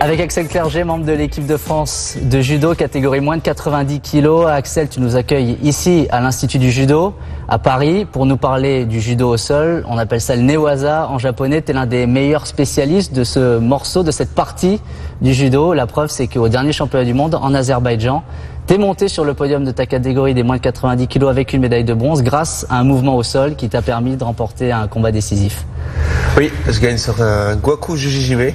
Avec Axel Clerget, membre de l'équipe de France de judo, catégorie moins de 90 kg. Axel, tu nous accueilles ici à l'Institut du Judo, à Paris, pour nous parler du judo au sol. On appelle ça le newaza en japonais. Tu es l'un des meilleurs spécialistes de ce morceau, de cette partie du judo. La preuve, c'est qu'au dernier championnat du monde en Azerbaïdjan, t'es monté sur le podium de ta catégorie des moins de 90 kg avec une médaille de bronze grâce à un mouvement au sol qui t'a permis de remporter un combat décisif. Oui, je gagne sur un Gwaku Jujijime,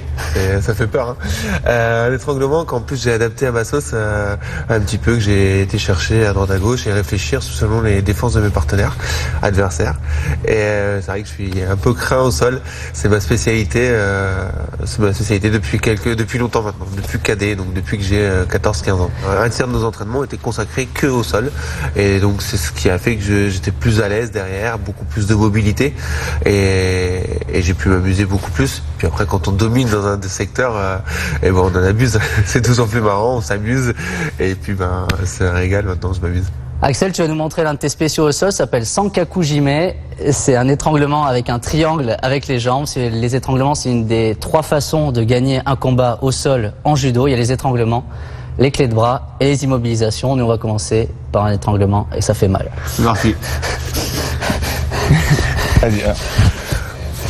ça fait peur. Un étranglement qu'en plus j'ai adapté à ma sauce un petit peu, que j'ai été chercher à droite à gauche et réfléchir selon les défenses de mes partenaires, adversaires. Et c'est vrai que je suis un peu craint au sol, c'est ma spécialité depuis longtemps maintenant, depuis cadet, donc depuis que j'ai 14-15 ans. Un tiers de nos entraînements étaient consacrés que au sol, et donc c'est ce qui a fait que j'étais plus à l'aise derrière, beaucoup plus de mobilité, et j'ai pu m'amuser beaucoup plus. Puis après, quand on domine dans un des secteurs, on en abuse. C'est toujours plus marrant, on s'amuse, et puis c'est un régal. Maintenant, je m'amuse. Axel, tu vas nous montrer l'un de tes spéciaux au sol, ça s'appelle Sankaku Jime. C'est un étranglement avec un triangle avec les jambes. Les étranglements, c'est une des 3 façons de gagner un combat au sol en judo. Il y a les étranglements, les clés de bras et les immobilisations. Nous, on va commencer par un étranglement et ça fait mal. Merci. Allez,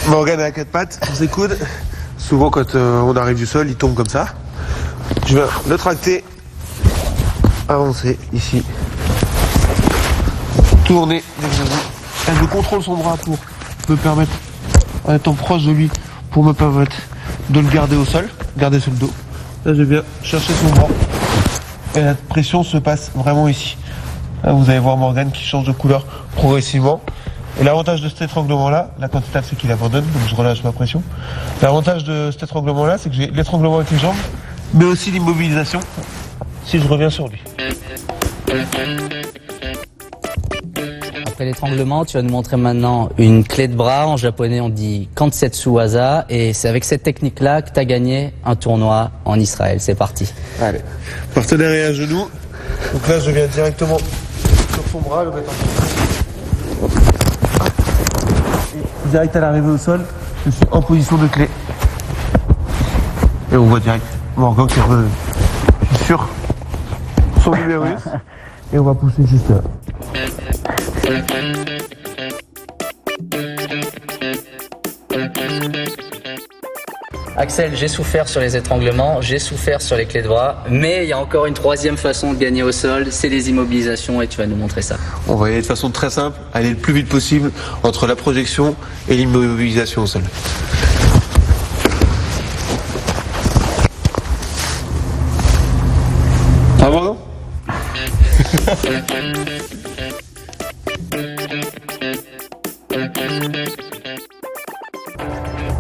Morgan est à 4 pattes, sur ses coudes. Souvent, quand on arrive du sol, il tombe comme ça. Je vais le tracter, avancer ici, tourner. Elle me contrôle son bras pour me permettre, en étant proche de lui, pour me permettre de le garder au sol, garder sur le dos. Là, je viens chercher son bras et la pression se passe vraiment ici. Là, vous allez voir Morgan qui change de couleur progressivement. Et l'avantage de cet étranglement-là, là quand il tape, c'est qu'il abandonne, donc je relâche ma pression. L'avantage de cet étranglement-là, c'est que j'ai l'étranglement avec les jambes, mais aussi l'immobilisation, si je reviens sur lui. Après l'étranglement, tu vas nous montrer maintenant une clé de bras. En japonais, on dit Kansetsu Waza. Et c'est avec cette technique-là que tu as gagné un tournoi en Israël. C'est parti. Allez, partenaire est à genoux. Donc là, je viens directement sur son bras, le mettre en direct à l'arrivée au sol, je suis en position de clé. Et on voit direct Morgan qui revient sur son numéro. Et on va pousser juste là. Axel, j'ai souffert sur les étranglements, j'ai souffert sur les clés de bras, mais il y a encore une 3e façon de gagner au sol, c'est les immobilisations et tu vas nous montrer ça. On va y aller de façon très simple, aller le plus vite possible entre la projection et l'immobilisation au sol. Ah bon, non?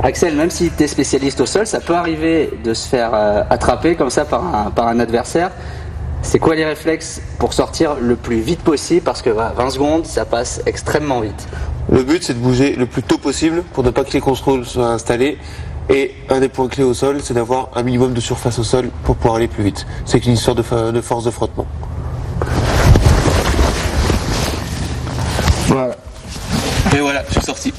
Axel, même si tu es spécialiste au sol, ça peut arriver de se faire attraper comme ça par un adversaire. C'est quoi les réflexes pour sortir le plus vite possible? Parce que 20 secondes, ça passe extrêmement vite. Le but, c'est de bouger le plus tôt possible pour ne pas que les contrôles soient installés. Et un des points clés au sol, c'est d'avoir un minimum de surface au sol pour pouvoir aller plus vite. C'est qu'une histoire de force de frottement. Voilà. Et voilà, je suis sorti.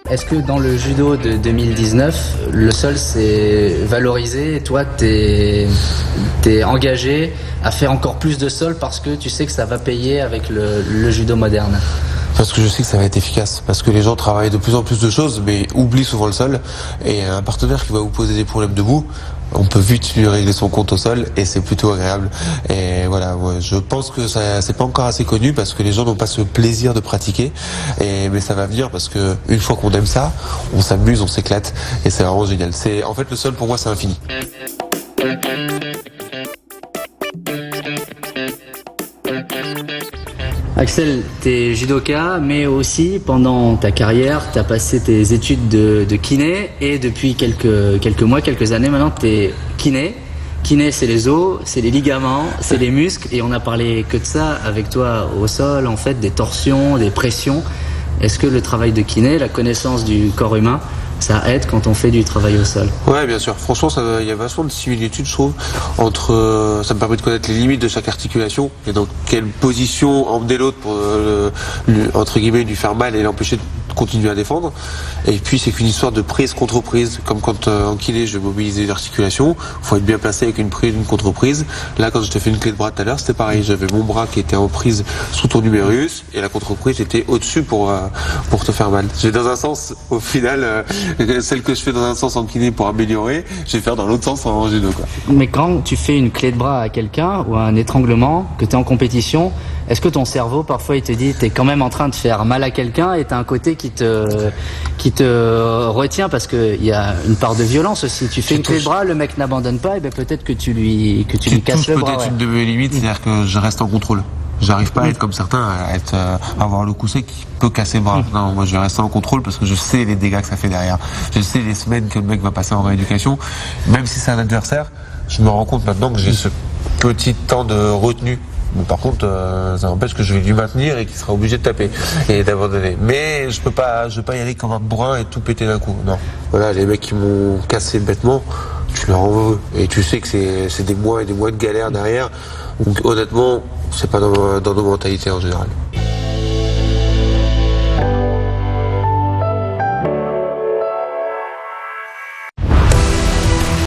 Est-ce que dans le judo de 2019, le sol s'est valorisé et toi, t'es engagé à faire encore plus de sol parce que tu sais que ça va payer avec le judo moderne? Parce que je sais que ça va être efficace, parce que les gens travaillent de plus en plus de choses, mais oublient souvent le sol. Et un partenaire qui va vous poser des problèmes debout, on peut vite lui régler son compte au sol, et c'est plutôt agréable. Et voilà, ouais, je pense que ça c'est pas encore assez connu, parce que les gens n'ont pas ce plaisir de pratiquer. Mais ça va venir, parce que une fois qu'on aime ça, on s'amuse, on s'éclate, et c'est vraiment génial. En fait, le sol pour moi c'est infini. Axel, t'es judoka, mais aussi pendant ta carrière, t'as passé tes études de kiné et depuis quelques mois, quelques années maintenant, t'es kiné. Kiné, c'est les os, c'est les ligaments, c'est les muscles et on a parlé que de ça avec toi au sol, en fait, des torsions, des pressions. Est-ce que le travail de kiné, la connaissance du corps humain, ça aide quand on fait du travail au sol? Ouais, bien sûr. Franchement, il y a vachement de similitudes, je trouve, entre. Ça me permet de connaître les limites de chaque articulation et dans quelle position emmener l'autre pour, entre guillemets, lui faire mal et l'empêcher continuer à défendre. Et puis c'est qu'une histoire de prise contre prise, comme quand en kiné je mobilisais les articulations, faut être bien placé avec une prise, une contre-prise. Là quand je t'ai fait une clé de bras tout à l'heure, c'était pareil, j'avais mon bras qui était en prise sous ton numérus et la contre-prise était au-dessus pour te faire mal. J'ai dans un sens, au final, celle que je fais dans un sens en kiné pour améliorer, je vais faire dans l'autre sens en judo, quoi. Mais quand tu fais une clé de bras à quelqu'un ou un étranglement, que tu es en compétition, est-ce que ton cerveau parfois il te dit t'es quand même en train de faire mal à quelqu'un et t'as un côté qui te retient parce que il y a une part de violence aussi. Tu fais une clé de bras, le mec n'abandonne pas, et ben peut-être que tu lui casses le bras. Peut-être une de mes limites, c'est-à-dire que je reste en contrôle. J'arrive pas à être comme certains, à avoir le coup sec qui peut casser le bras. Non, moi je vais rester en contrôle parce que je sais les dégâts que ça fait derrière. Je sais les semaines que le mec va passer en rééducation. Même si c'est un adversaire, je me rends compte maintenant que j'ai ce petit temps de retenue. Mais par contre, ça n'empêche que je vais lui maintenir et qu'il sera obligé de taper et d'abandonner. Mais je peux pas y aller comme un bourrin et tout péter d'un coup. Non. Voilà, les mecs qui m'ont cassé bêtement, tu leur en veux. Et tu sais que c'est des mois et des mois de galère derrière. Donc honnêtement, c'est pas dans nos mentalités en général.